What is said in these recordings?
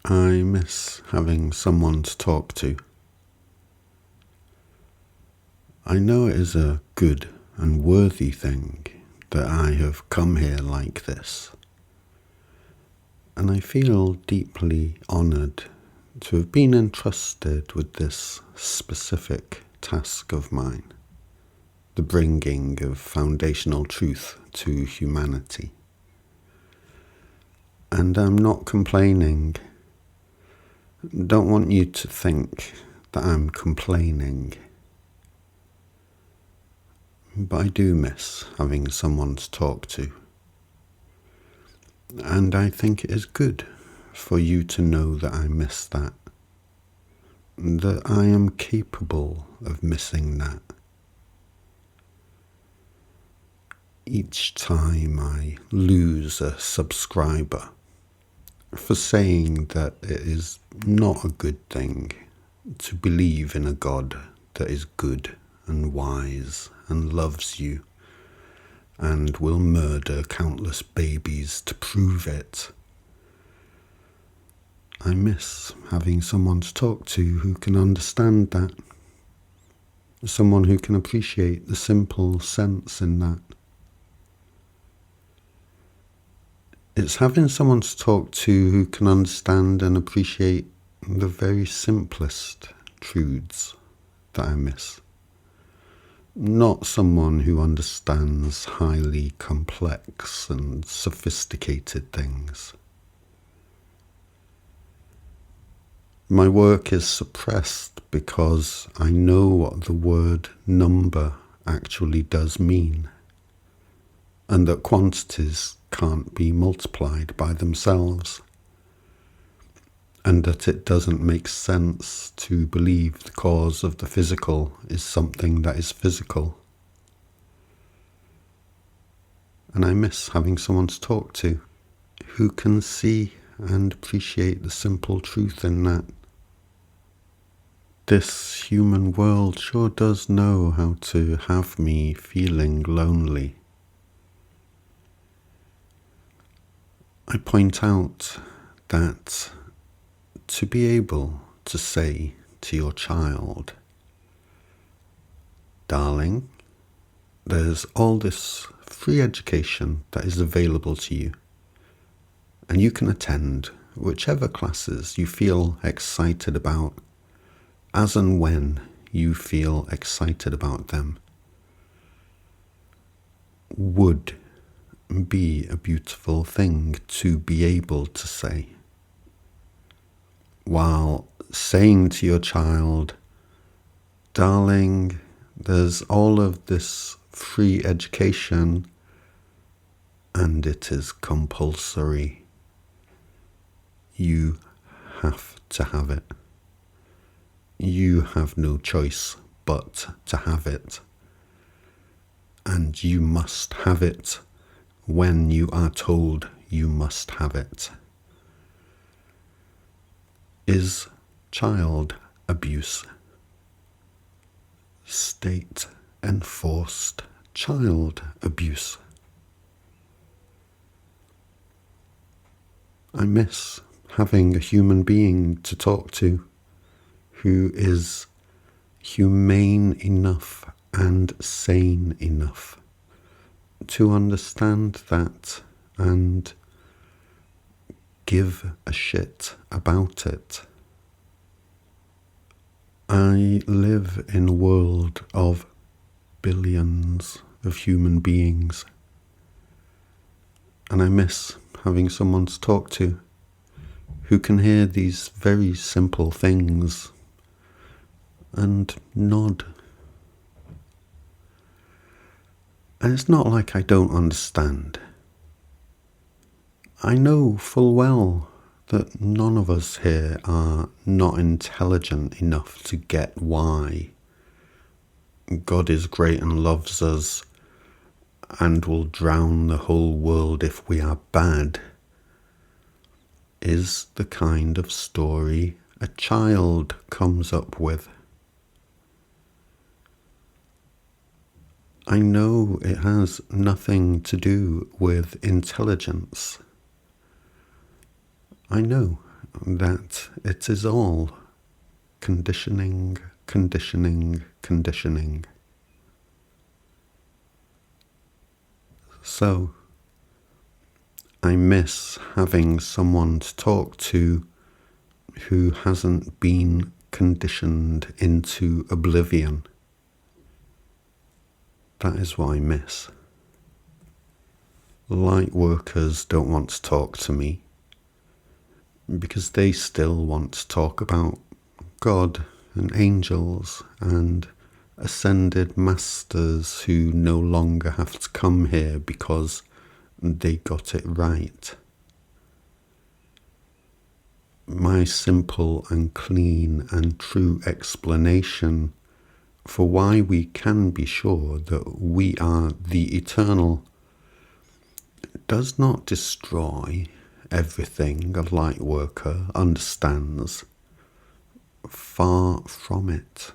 I miss having someone to talk to. I know it is a good and worthy thing that I have come here like this, and I feel deeply honoured to have been entrusted with this specific task of mine, the bringing of foundational truth to humanity. And I'm not complaining. Don't want you to think that I'm complaining. But I do miss having someone to talk to. And I think it is good for you to know that I miss that I am capable of missing that. Each time I lose a subscriber for saying that it is not a good thing to believe in a God that is good and wise and loves you and will murder countless babies to prove it. I miss having someone to talk to who can understand that, someone who can appreciate the simple sense in that. It's having someone to talk to who can understand and appreciate the very simplest truths that I miss. Not someone who understands highly complex and sophisticated things. My work is suppressed because I know what the word number actually does mean, and that quantities can't be multiplied by themselves, and that it doesn't make sense to believe the cause of the physical is something that is physical. And I miss having someone to talk to who can see and appreciate the simple truth in that. This human world sure does know how to have me feeling lonely. I point out that to be able to say to your child, "Darling, there's all this free education that is available to you, and you can attend whichever classes you feel excited about, as and when you feel excited about them," would be a beautiful thing to be able to say. While saying to your child, "Darling, there's all of this free education and it is compulsory. You have to have it. You have no choice but to have it. And you must have it when you are told you must have it," is child abuse. State-enforced child abuse. I miss having a human being to talk to who is humane enough and sane enough to understand that and give a shit about it. I live in a world of billions of human beings, and I miss having someone to talk to who can hear these very simple things and nod. And it's not like I don't understand. I know full well that none of us here are not intelligent enough to get why God is great and loves us and will drown the whole world if we are bad is the kind of story a child comes up with. I know it has nothing to do with intelligence. I know, that it is all conditioning, conditioning, conditioning. So, I miss having someone to talk to who hasn't been conditioned into oblivion. That is what I miss. Light workers don't want to talk to me because they still want to talk about God and angels and ascended masters who no longer have to come here because they got it right. My simple and clean and true explanation for why we can be sure that we are the eternal does not destroy everything a light worker understands. Far from it.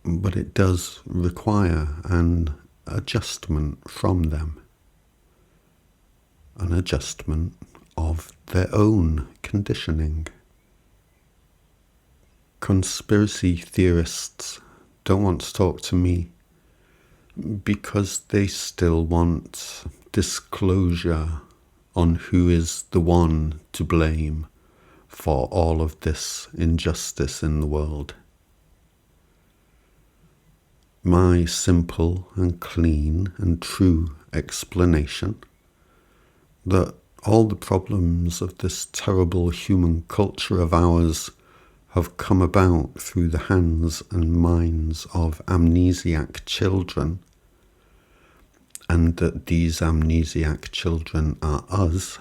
But it does require an adjustment from them. An adjustment of their own conditioning. Conspiracy theorists don't want to talk to me because they still want disclosure on who is the one to blame for all of this injustice in the world. My simple and clean and true explanation that all the problems of this terrible human culture of ours have come about through the hands and minds of amnesiac children, and that these amnesiac children are us,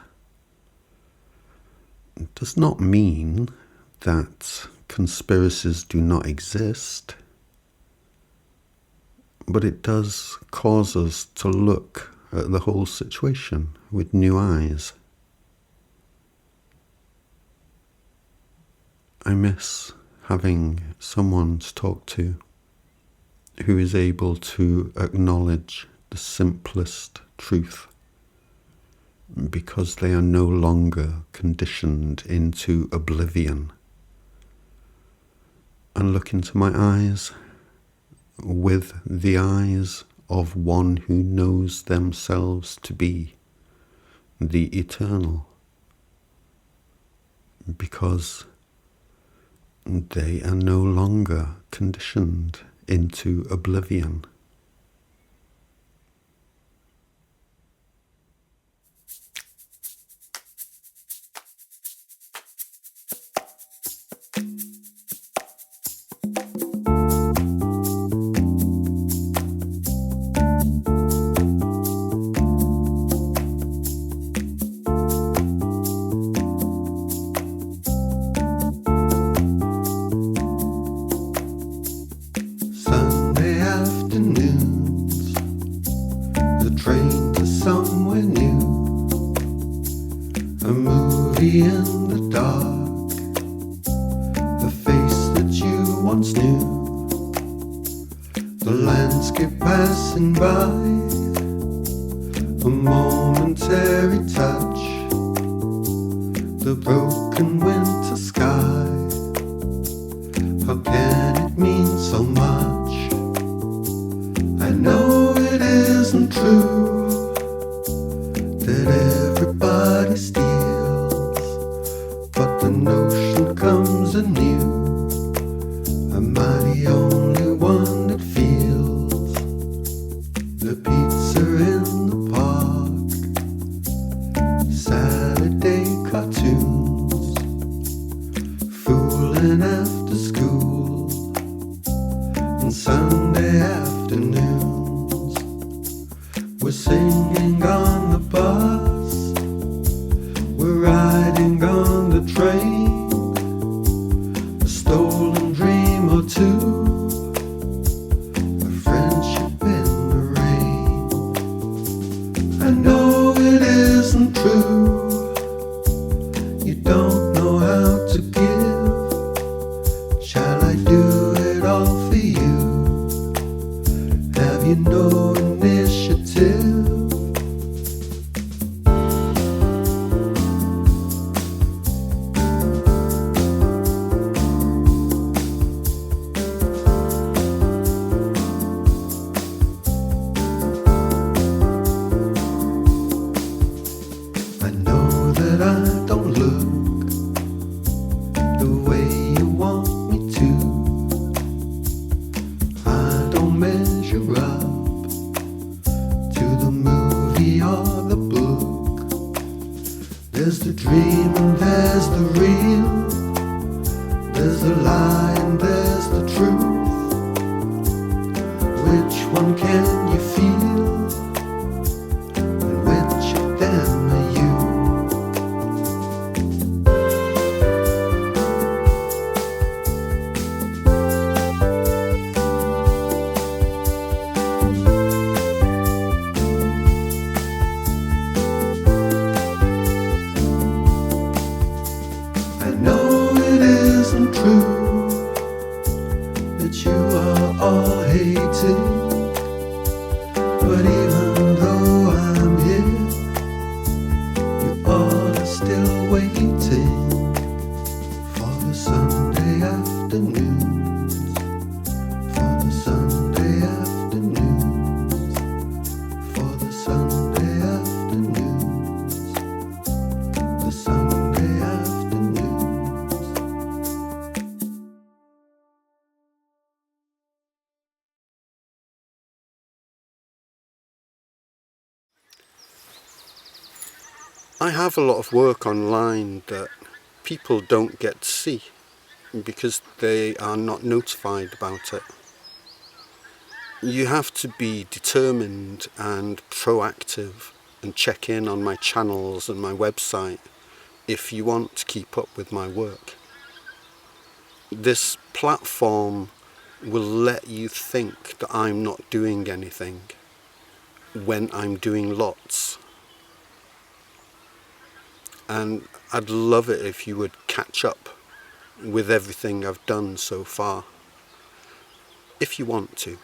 does not mean that conspiracies do not exist, but it does cause us to look at the whole situation with new eyes. I miss having someone to talk to who is able to acknowledge the simplest truth because they are no longer conditioned into oblivion, and look into my eyes with the eyes of one who knows themselves to be the eternal, because they are no longer conditioned into oblivion. Train to somewhere new, a movie in the dark, the face that you once knew, the landscape passing by, a momentary touch, the broken winter sky. How can it mean so much? I know it isn't true that everybody steals, but the notion comes anew. Am I the only one that feels the pizza in the park, Saturday cartoons, fooling after school, and Sunday afternoons? We're singing on the bus, we're riding on the train, a stolen dream or two, a friendship in the rain. I know it isn't true, you don't know how to give. Shall I do it all for you? Have you no initiative? that I don't look the way you want me to. I don't measure up to the movie or the book. There's the dream and there's the real. There's the lie and there's the truth. Which one can you feel? And which of them are you? I know it isn't true that you are all hated, but even though I'm here, you all are still waiting for the Sunday afternoons, for the Sunday afternoons, for the Sunday afternoons, the Sunday afternoons. I have a lot of work online that people don't get to see because they are not notified about it. You have to be determined and proactive and check in on my channels and my website if you want to keep up with my work. This platform will let you think that I'm not doing anything when I'm doing lots. And I'd love it if you would catch up with everything I've done so far, if you want to.